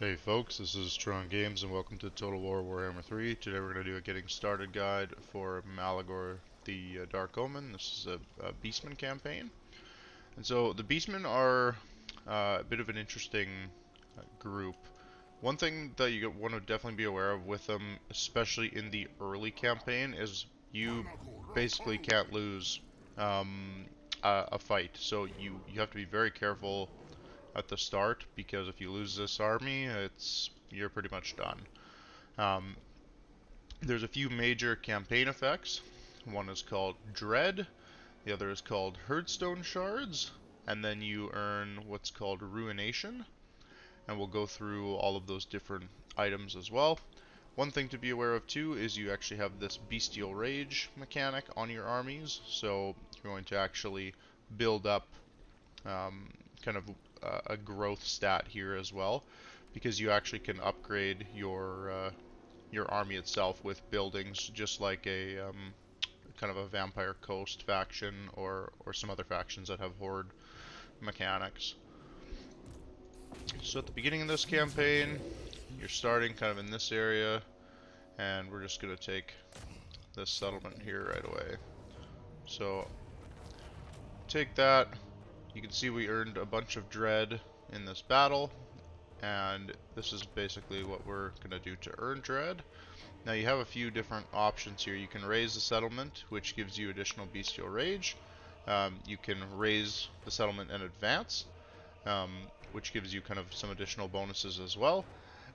Hey folks, this is Tron Games and welcome to Total War Warhammer 3. Today we're going to do a getting started guide for Malagor the Dark Omen. This is a Beastmen campaign. And so the Beastmen are a bit of an interesting group. One thing that you want to definitely be aware of with them, especially in the early campaign, is you basically can't lose um, a fight. So you have to be very careful at the start, because if you lose this army, you're pretty much done. Um, there's a few major campaign effects. One is called Dread, the other is called Herdstone Shards, and then you earn what's called Ruination, and we'll go through all of those different items as well. One thing to be aware of too is you actually have this Bestial Rage mechanic on your armies, so you're going to actually build up kind of a growth stat here as well, because you actually can upgrade your army itself with buildings, just like a kind of a Vampire Coast faction or some other factions that have horde mechanics. So at the beginning of this campaign, you're starting kind of in this area, and we're just going to take this settlement here right away. So take that. You can see we earned a bunch of dread in this battle, and this is basically what we're going to do to earn dread. Now you have a few different options here. You can raise the settlement, which gives you additional bestial rage. You can raise the settlement and advance, which gives you kind of some additional bonuses as well.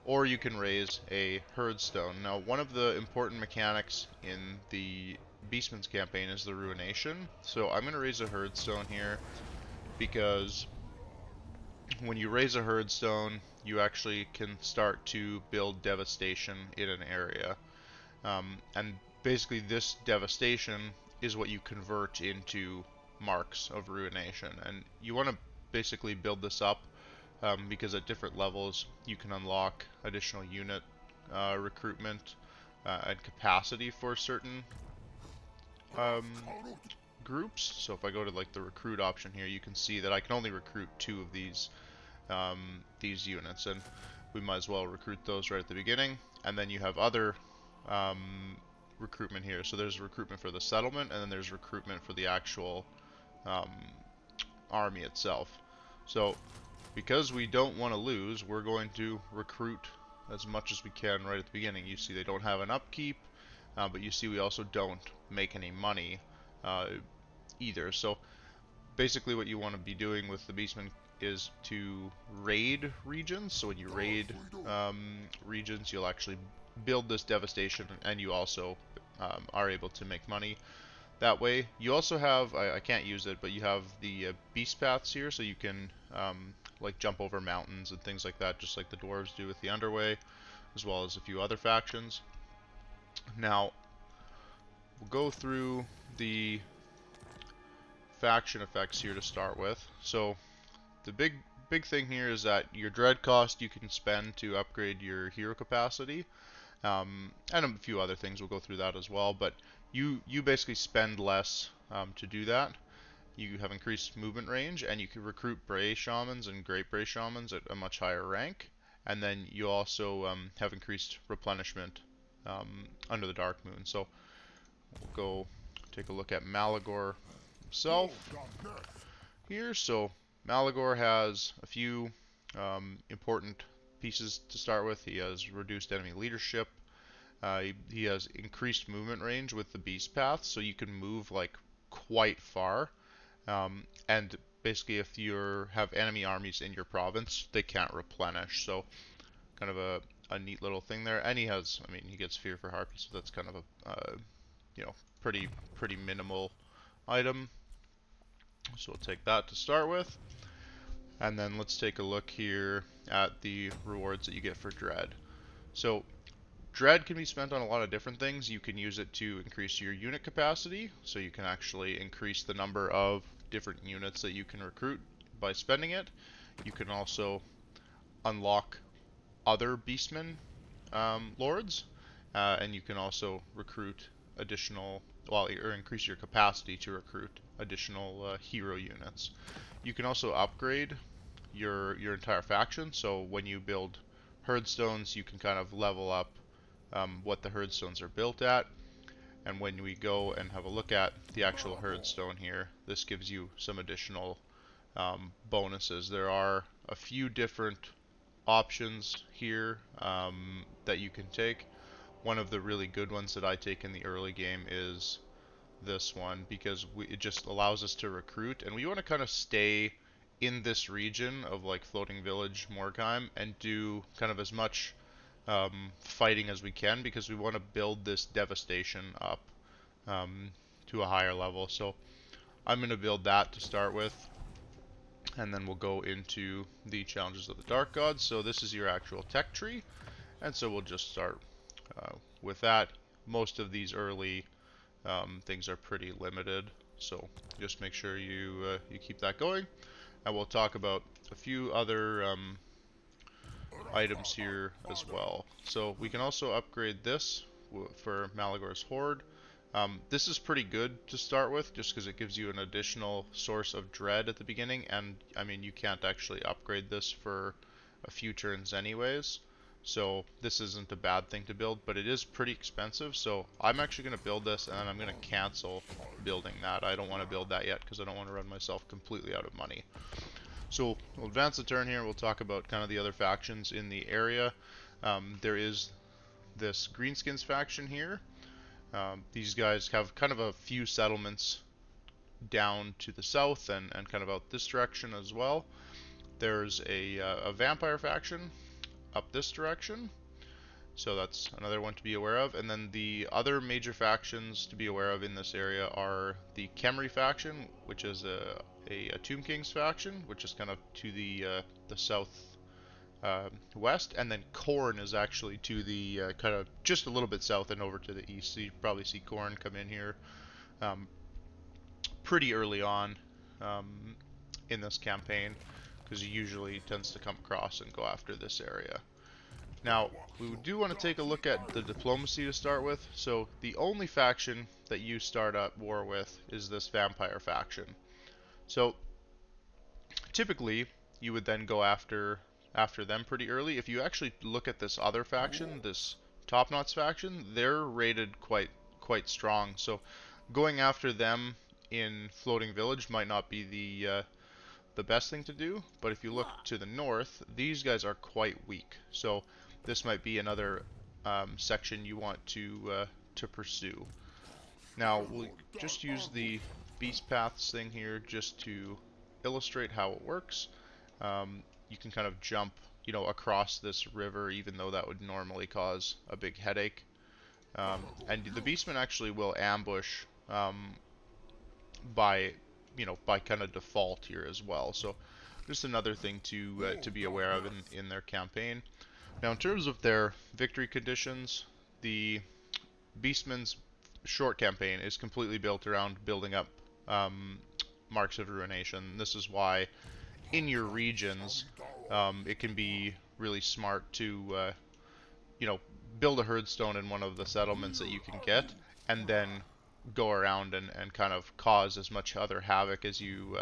Or you can raise a herdstone. Now, one of the important mechanics in the Beastman's campaign is the ruination. So I'm going to raise a herdstone here because when you raise a herdstone, you actually can start to build devastation in an area. And basically this devastation is what you convert into marks of ruination. And you want to basically build this up, because at different levels you can unlock additional unit recruitment and capacity for certain um, groups. So if I go to like the recruit option here, you can see that I can only recruit 2 of these units, and we might as well recruit those right at the beginning. And then you have other recruitment here. So there's recruitment for the settlement, and then there's recruitment for the actual um, army itself. So because we don't want to lose, we're going to recruit as much as we can right at the beginning. You see they don't have an upkeep, but you see we also don't make any money either. So basically what you want to be doing with the Beastmen is to raid regions. So when you raid regions, you'll actually build this devastation, and you also are able to make money that way. You also have, I can't use it, but you have the beast paths here, so you can like jump over mountains and things like that, just like the dwarves do with the underway, as well as a few other factions. Now we'll go through the faction effects here to start with. So the big thing here is that your dread cost you can spend to upgrade your hero capacity, and a few other things. We'll go through that as well. But you basically spend less to do that. You have increased movement range, and you can recruit Bray Shamans and Great Bray Shamans at a much higher rank. And then you also have increased replenishment under the Dark Moon. So we'll go take a look at Malagor himself here. So Malagor has a few important pieces to start with. He has reduced enemy leadership. He has increased movement range with the beast path, so you can move like quite far. And basically, if you have enemy armies in your province, they can't replenish. So kind of a neat little thing there. And he has, I mean, he gets Fear for Harpies, so that's kind of a pretty minimal item. So we'll take that to start with. And then let's take a look here at the rewards that you get for Dread. So Dread can be spent on a lot of different things. You can use it to increase your unit capacity, so you can actually increase the number of different units that you can recruit by spending it. You can also unlock other Beastmen lords, and you can also recruit additional, well, or increase your capacity to recruit additional hero units. You can also upgrade your entire faction. So when you build herdstones, you can kind of level up what the herdstones are built at. And when we go and have a look at the actual herdstone here, this gives you some additional bonuses. There are a few different options here that you can take. One of the really good ones that I take in the early game is this one, because it just allows us to recruit, and we want to kind of stay in this region of like Floating Village, Morgheim, and do kind of as much fighting as we can, because we want to build this devastation up to a higher level. So I'm going to build that to start with, and then we'll go into the challenges of the Dark Gods. So this is your actual tech tree, and so we'll just start with that. Most of these early things are pretty limited, so just make sure you keep that going. And we'll talk about a few other items here as well. So we can also upgrade this for Malagor's Horde. This is pretty good to start with, just because it gives you an additional source of dread at the beginning, and I mean, you can't actually upgrade this for a few turns anyways, so this isn't a bad thing to build, but it is pretty expensive. So I'm actually going to build this, and then I'm going to cancel building that. I don't want to build that yet because I don't want to run myself completely out of money. So we'll advance the turn here. We'll talk about kind of the other factions in the area. There is this Greenskins faction here. These guys have kind of a few settlements down to the south and kind of out this direction as well. There's a vampire faction up this direction, so that's another one to be aware of. And then the other major factions to be aware of in this area are the Khemri faction, which is a Tomb Kings faction, which is kind of to the south west, and then Khorne is actually to the kind of just a little bit south and over to the east. So you probably see Khorne come in here pretty early on in this campaign, because he usually tends to come across and go after this area. Now, we do want to take a look at the diplomacy to start with. So the only faction that you start at war with is this vampire faction. So typically you would then go after them pretty early. If you actually look at this other faction, this Top-Knots faction, they're rated quite strong. So going after them in Floating Village might not be the best thing to do, but if you look to the north, these guys are quite weak. So this might be another section you want to pursue. Now we'll just use the Beast Paths thing here just to illustrate how it works. You can kind of jump, across this river, even though that would normally cause a big headache. And the Beastmen actually will ambush by kind of default here as well. So just another thing to be aware of in their campaign. Now, in terms of their victory conditions, the Beastmen's short campaign is completely built around building up marks of ruination. This is why in your regions it can be really smart to build a herdstone in one of the settlements that you can get, and then go around and kind of cause as much other havoc as you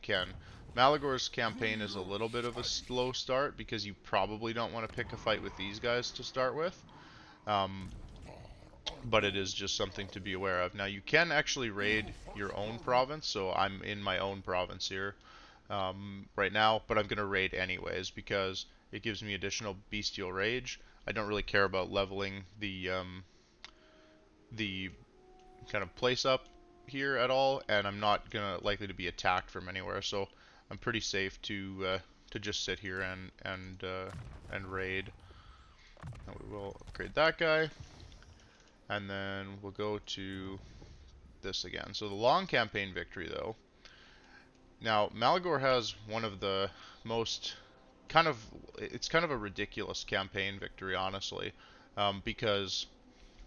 can. Malagor's campaign is a little bit of a slow start, because you probably don't want to pick a fight with these guys to start with. But it is just something to be aware of. Now, you can actually raid your own province, so I'm in my own province here right now, but I'm going to raid anyways because it gives me additional bestial rage. I don't really care about leveling the kind of place up here at all, and I'm not likely to be attacked from anywhere, so I'm pretty safe to just sit here and raid. Now we will upgrade that guy, and then we'll go to this again. So the long campaign victory, though. Now, Malagor has one of the most it's kind of a ridiculous campaign victory, honestly, because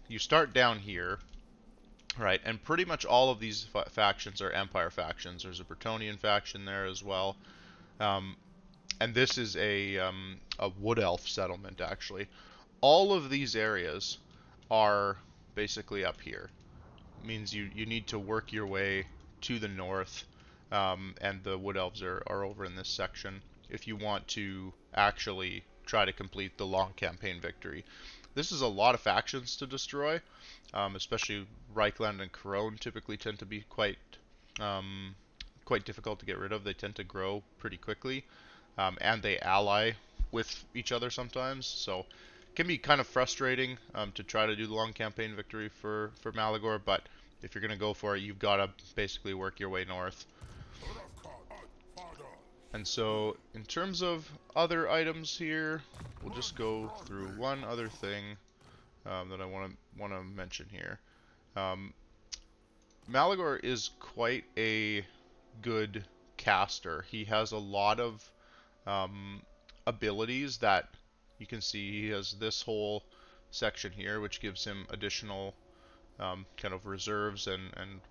you start down here, right, and pretty much all of these factions are Empire factions. There's a Bretonnian faction there as well, and this is a Wood Elf settlement, actually. All of these areas are basically up here. It means you need to work your way to the north, and the Wood Elves are over in this section if you want to actually try to complete the long campaign victory. This is a lot of factions to destroy, especially Reichland and Corone typically tend to be quite difficult to get rid of. They tend to grow pretty quickly, and they ally with each other sometimes, so it can be kind of frustrating to try to do the long campaign victory for Malagor, but if you're going to go for it, you've got to basically work your way north. And so, in terms of other items here, we'll just go through one other thing that I want to mention here. Malagor is quite a good caster. He has a lot of abilities that you can see. He has this whole section here, which gives him additional kind of reserves and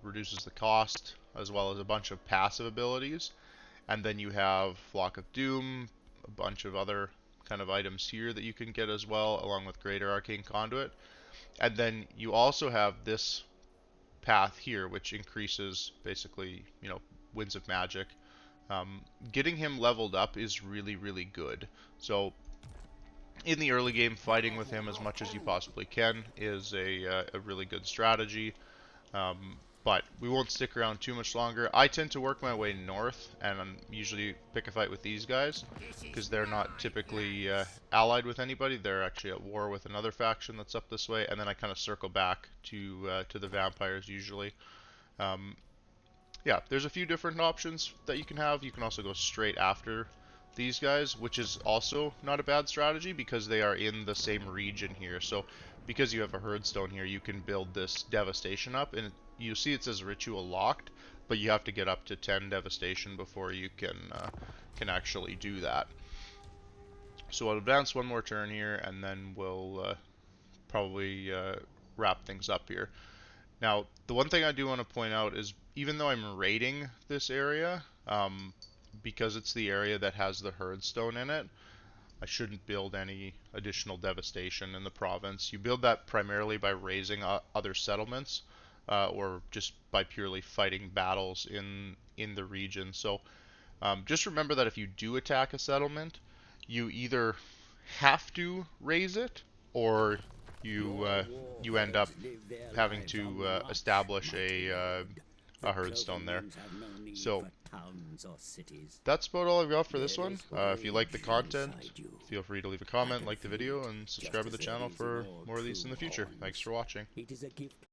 reduces the cost, as well as a bunch of passive abilities. And then you have Flock of Doom, a bunch of other kind of items here that you can get as well, along with Greater Arcane Conduit. And then you also have this path here, which increases basically, Winds of Magic. Getting him leveled up is really, really good. So in the early game, fighting with him as much as you possibly can is a really good strategy. But we won't stick around too much longer. I tend to work my way north, and usually pick a fight with these guys, because they're not typically allied with anybody. They're actually at war with another faction that's up this way, and then I kind of circle back to the vampires usually. Yeah, there's a few different options that you can have. You can also go straight after these guys, which is also not a bad strategy because they are in the same region here. So because you have a Herdstone here, you can build this devastation up, and you see it says ritual locked, but you have to get up to 10 devastation before you can actually do that. So I'll advance one more turn here, and then we'll probably wrap things up here. Now, the one thing I do want to point out is, even though I'm raiding this area, because it's the area that has the Herdstone in it, I shouldn't build any additional devastation in the province. You build that primarily by raising other settlements, or just by purely fighting battles in the region. So just remember that if you do attack a settlement, you either have to raise it, or you end up having to establish a Herdstone there. So that's about all I've got for this one. If you like the content, feel free to leave a comment, like the video, and subscribe to the channel for more of these in the future. Thanks for watching.